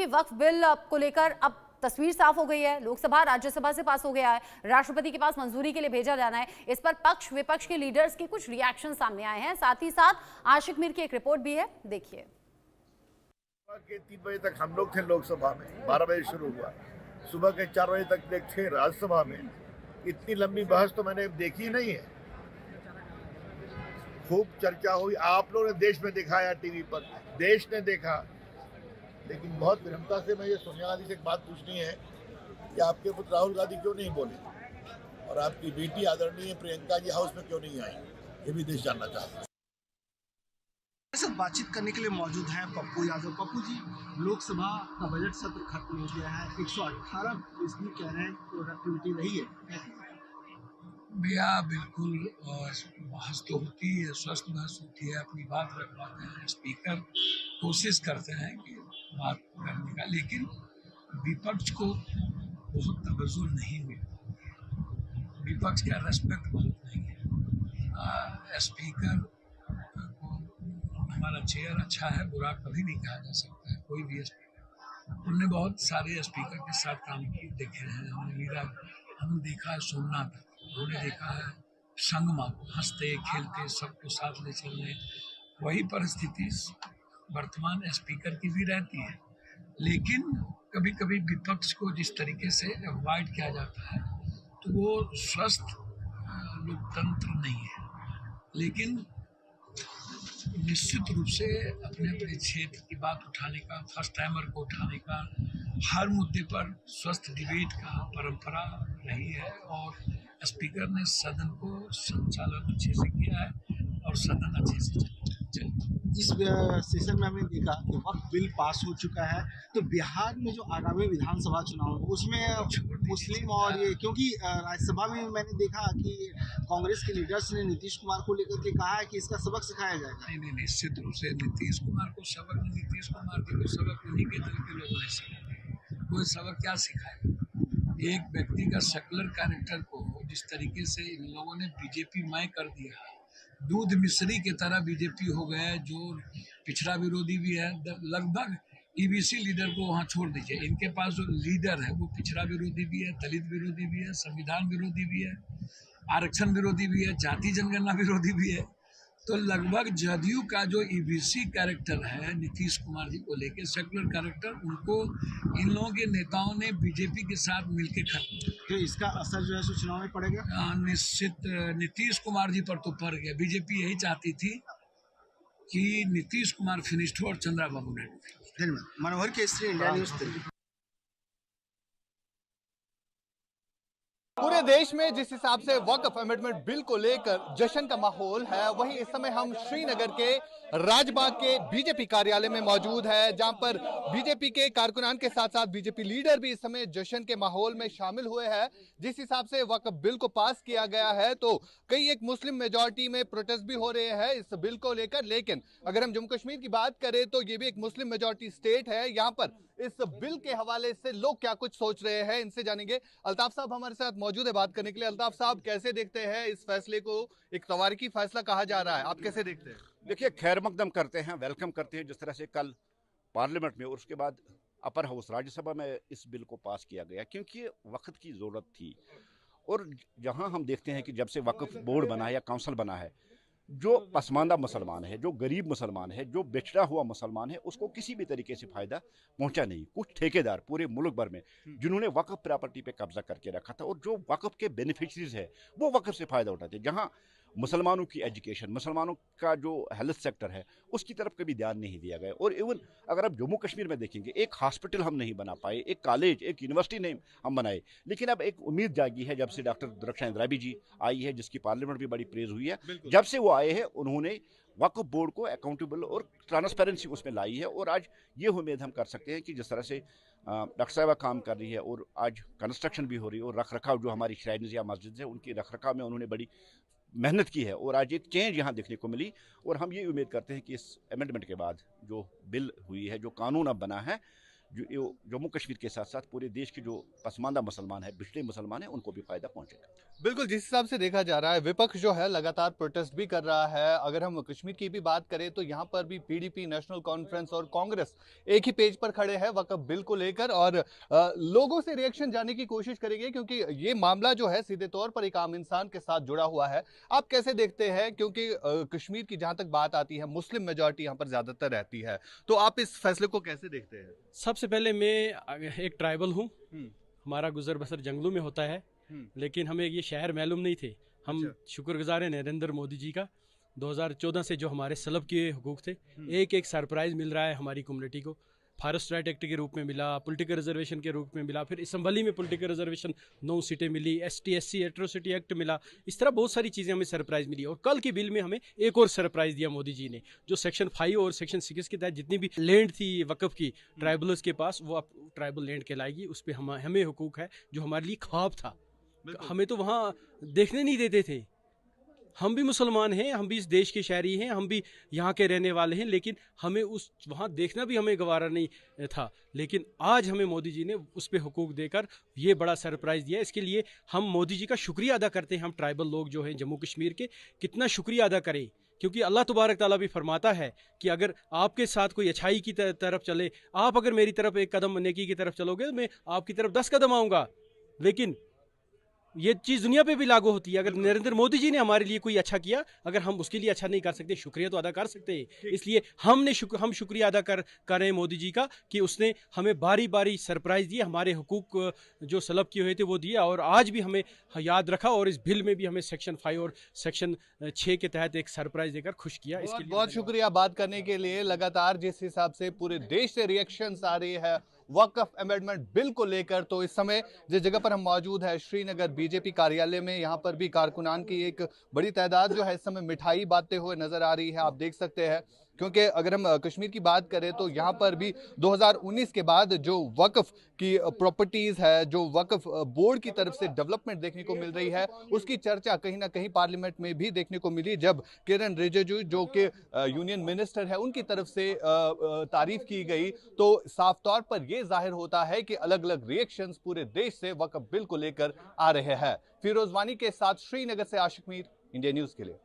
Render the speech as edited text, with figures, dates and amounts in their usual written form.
वक्फ bill को लेकर अब तस्वीर साफ हो गई है। लोकसभा राज्यसभा से पास हो गया है, राष्ट्रपति के पास मंजूरी के लिए भेजा जाना है। इस पर पक्ष विपक्ष के लीडर्स के कुछ रिएक्शन सामने आए हैं। साथ ही साथ आशिक मीर की एक रिपोर्ट भी है, देखिए। 3 बजे तक हम लोग थे लोकसभा में, 12 बजे शुरू हुआ, सुबह के 4 बजे तक थे राज्यसभा में। इतनी लंबी बहस तो मैंने देखी नहीं है। खूब चर्चा हुई, आप लोगों ने देश में दिखाया, टीवी पर देश ने देखा। लेकिन बहुत विनम्रता से मैं ये सोनिया गांधी से एक बात पूछनी है कि आपके पुत्र राहुल गांधी क्यों नहीं बोले और आपकी बेटी आदरणीय प्रियंका जी हाउस में क्यों नहीं आई, ये भी देश जानना चाहता है। ऐसे बातचीत करने के लिए मौजूद हैं पप्पू यादव। पप्पू जी, लोकसभा का बजट सत्र खत्म हो गया है, 118% कह रहे हैं प्रोडक्टिविटी रही है। भैया बिल्कुल बहस तो होती है, स्वस्थ बहस होती है, अपनी बात रख पाते हैं, स्पीकर कोशिश करते हैं कि बात करने का, लेकिन विपक्ष को बहुत तवज्जो नहीं मिली, विपक्ष का रेस्पेक्ट बहुत नहीं है। स्पीकर को हमारा चेयर अच्छा है, बुरा कभी नहीं कहा जा सकता है, कोई भी स्पीकर। हमने बहुत सारे स्पीकर के साथ काम किए देखे हैं, हमने देखा है सोमनाथ, उन्होंने देखा है संगमा, हंसते खेलते सबको साथ ले चलने। वही परिस्थिति वर्तमान स्पीकर की भी रहती है, लेकिन कभी कभी विपक्ष को जिस तरीके से अवॉइड किया जाता है तो वो स्वस्थ लोकतंत्र नहीं है। लेकिन निश्चित रूप से अपने अपने क्षेत्र की बात उठाने का, फर्स्ट टाइमर को उठाने का, हर मुद्दे पर स्वस्थ डिबेट का परंपरा रही है और स्पीकर ने सदन को संचालन अच्छे से किया है और सदन अच्छे से चला। इस सेशन में हमने देखा कि वक्त बिल पास हो चुका है, तो बिहार में जो आगामी विधानसभा चुनाव है उसमें मुस्लिम और ये, क्योंकि राज्यसभा में मैंने देखा कि कांग्रेस के लीडर्स ने नीतीश कुमार को लेकर के कहा है कि इसका सबक सिखाया जाएगा। नहीं, निश्चित रूप से नीतीश कुमार को सबक, नीतीश कुमार के सबक उन्हीं के दल के लोगों ने सिखाया। कोई सबक क्या सिखाएगा? एक व्यक्ति का सेकुलर कैरेक्टर को जिस तरीके से इन लोगों ने बीजेपी मय कर दिया, दूध मिश्री की तरह बीजेपी हो गया, जो पिछड़ा विरोधी भी है। लगभग ईबीसी लीडर को वहाँ छोड़ दीजिए, इनके पास जो लीडर है वो पिछड़ा विरोधी भी है, दलित विरोधी भी है, संविधान विरोधी भी है, आरक्षण विरोधी भी है, जाति जनगणना विरोधी भी है। तो लगभग जदयू का जो ईबीसी कैरेक्टर है नीतीश कुमार जी को लेके, सेकुलर कैरेक्टर, उनको इन लोगों के नेताओं ने बीजेपी के साथ मिलकर खत्म। तो इसका असर जो है सो चुनाव में पड़ेगा। निश्चित नीतीश कुमार जी पर तो पड़ गया। बीजेपी यही चाहती थी कि नीतीश कुमार फिनिश्ड हो और चंद्रबाबू नायडू। धन्यवाद। मनोहर केसरी, इंडिया न्यूज़ दिल्ली। पूरे देश में जिस हिसाब से वक्फ अमेंडमेंट बिल को लेकर जश्न का माहौल है, वहीं इस समय हम श्रीनगर के राजबाग के बीजेपी कार्यालय में मौजूद है, जहां पर बीजेपी के कारकुनान के साथ साथ बीजेपी लीडर भी इस समय जश्न के माहौल में शामिल हुए हैं। जिस हिसाब से वक्फ बिल को पास किया गया है तो कई एक मुस्लिम मेजॉरिटी में प्रोटेस्ट भी हो रहे हैं इस बिल को लेकर। लेकिन अगर हम जम्मू कश्मीर की बात करें तो ये भी एक मुस्लिम मेजॉरिटी स्टेट है। यहाँ पर इस बिल के हवाले से लोग क्या कुछ सोच रहे हैं, इनसे जानेंगे। अल्ताफ साहब हमारे साथ मौजूद है बात करने के लिए। अल्ताफ साहब, कैसे देखते हैं इस फैसले को? एक तवारीखी फैसला कहा जा रहा है, आप कैसे देखते हैं? देखिए, खैर मकदम करते हैं, वेलकम करते हैं। जिस तरह से कल पार्लियामेंट में और उसके बाद अपर हाउस राज्यसभा में इस बिल को पास किया गया, क्योंकि वक्त की ज़रूरत थी। और जहां हम देखते हैं कि जब से वक्फ बोर्ड बना है या काउंसिल बना है, जो पसमानदा मुसलमान है, जो गरीब मुसलमान है, जो बिछड़ा हुआ मुसलमान है, उसको किसी भी तरीके से फ़ायदा पहुंचा नहीं। कुछ ठेकेदार पूरे मुल्क भर में जिन्होंने वक्फ प्रॉपर्टी पे कब्जा करके रखा था और जो वक्फ के बेनिफिशरीज है वो वक्फ से फ़ायदा उठाते, जहां मुसलमानों की एजुकेशन, मुसलमानों का जो हेल्थ सेक्टर है उसकी तरफ कभी ध्यान नहीं दिया गया। और इवन अगर आप जम्मू कश्मीर में देखेंगे, एक हॉस्पिटल हम नहीं बना पाए, एक कॉलेज, एक यूनिवर्सिटी नहीं हम बनाए। लेकिन अब एक उम्मीद जागी है जब से डॉक्टर दुर्गाशंकर इंद्राबी जी आई है, जिसकी पार्लियामेंट भी बड़ी प्रेज हुई है। जब से वो आए हैं उन्होंने वक्फ बोर्ड को अकाउंटेबल और ट्रांसपेरेंसी उसमें लाई है। और आज ये उम्मीद हम कर सकते हैं कि जिस तरह से डॉक्टर साहबा काम कर रही है और आज कंस्ट्रक्शन भी हो रही है और रख रखाव जो हमारी श्राइन्स या मस्जिद है उनकी रख रखाव में उन्होंने बड़ी मेहनत की है और आज एक चेंज यहाँ देखने को मिली। और हम ये उम्मीद करते हैं कि इस अमेंडमेंट के बाद जो बिल हुई है, जो कानून अब बना है, जो जम्मू कश्मीर के साथ साथ पूरे देश के जो पसमानदा मुसलमान है, पिछड़े मुसलमान है, उनको भी फायदा पहुंचेगा। बिल्कुल, जिस हिसाब से देखा जा रहा है विपक्ष जो है लगातार प्रोटेस्ट भी कर रहा है। अगर हम कश्मीर की भी बात करें तो यहाँ पर भी पीडीपी, नेशनल कॉन्फ्रेंस और कांग्रेस एक ही पेज पर खड़े हैं वक्फ बिल को लेकर और लोगों से रिएक्शन जानने की कोशिश करेंगे, क्योंकि ये मामला जो है सीधे तौर पर एक आम इंसान के साथ जुड़ा हुआ है। आप कैसे देखते हैं, क्योंकि कश्मीर की जहां तक बात आती है मुस्लिम मेजॉरिटी यहाँ पर ज्यादातर रहती है, तो आप इस फैसले को कैसे देखते हैं? सबसे पहले मैं एक ट्राइबल हूँ, हमारा गुजर बसर जंगलों में होता है, लेकिन हमें ये शहर मालूम नहीं थे। हम शुक्रगुजार हैं नरेंद्र मोदी जी का, 2014 से जो हमारे सलब के हुकूक थे, एक एक सरप्राइज मिल रहा है हमारी कम्युनिटी को। फॉरेस्ट राइट एक्ट के रूप में मिला, पॉलिटिकल रिजर्वेशन के रूप में मिला, फिर असम्बली में पॉलिटिकल रिजर्वेशन 9 सीटें मिली, ST SC एट्रोसिटी एक्ट मिला। इस तरह बहुत सारी चीज़ें हमें सरप्राइज मिली। और कल के बिल में हमें एक और सरप्राइज दिया मोदी जी ने, जो सेक्शन 5 और सेक्शन 6 के तहत जितनी भी लैंड थी वक्फ की ट्राइबल्स के पास, वो अब ट्राइबल लैंड कहलाएगी। उस पर हमें हुकूक है, जो हमारे लिए ख्वाब था। हमें तो वहाँ देखने नहीं देते थे। हम भी मुसलमान हैं, हम भी इस देश के शहरी हैं, हम भी यहाँ के रहने वाले हैं, लेकिन हमें उस वहाँ देखना भी हमें गवारा नहीं था। लेकिन आज हमें मोदी जी ने उस पर हुकूक देकर ये बड़ा सरप्राइज़ दिया। इसके लिए हम मोदी जी का शुक्रिया अदा करते हैं। हम ट्राइबल लोग जो हैं जम्मू कश्मीर के, कितना शुक्रिया अदा करें, क्योंकि अल्लाह तबारक ताला भी फरमाता है कि अगर आपके साथ कोई अच्छाई की तरफ चले, आप अगर मेरी तरफ एक कदम नेकी की तरफ चलोगे तो मैं आपकी तरफ 10 कदम आऊँगा। लेकिन ये चीज़ दुनिया पे भी लागू होती है। अगर नरेंद्र मोदी जी ने हमारे लिए कोई अच्छा किया, अगर हम उसके लिए अच्छा नहीं कर सकते, शुक्रिया तो अदा कर सकते हैं। इसलिए हम शुक्रिया अदा करें मोदी जी का कि उसने हमें बारी बारी सरप्राइज़ दिए, हमारे हुकूक जो सलब किए हुए थे वो दिया, और आज भी हमें याद रखा। और इस बिल में भी हमें सेक्शन 5 और सेक्शन 6 के तहत एक सरप्राइज़ देकर खुश किया। इसके लिए बहुत शुक्रिया बात करने के लिए। लगातार जिस हिसाब से पूरे देश से रिएक्शंस आ रही है वक्फ अमेंडमेंट बिल को लेकर, तो इस समय जिस जगह पर हम मौजूद है श्रीनगर बीजेपी कार्यालय में, यहाँ पर भी कारकुनान की एक बड़ी तादाद जो है इस समय मिठाई बांटते हुए नजर आ रही है। आप देख सकते हैं, क्योंकि अगर हम कश्मीर की बात करें तो यहाँ पर भी 2019 के बाद जो वक्फ की प्रॉपर्टीज है, जो वक्फ बोर्ड की तरफ से डेवलपमेंट देखने को मिल रही है, उसकी चर्चा कहीं ना कहीं पार्लियामेंट में भी देखने को मिली, जब किरण रिजिजू जो कि यूनियन मिनिस्टर है उनकी तरफ से तारीफ की गई। तो साफ तौर पर यह जाहिर होता है कि अलग अलग रिएक्शंस पूरे देश से वक्फ बिल को लेकर आ रहे हैं। फिरोज वानी के साथ श्रीनगर से आशिक मीर, इंडिया न्यूज के लिए।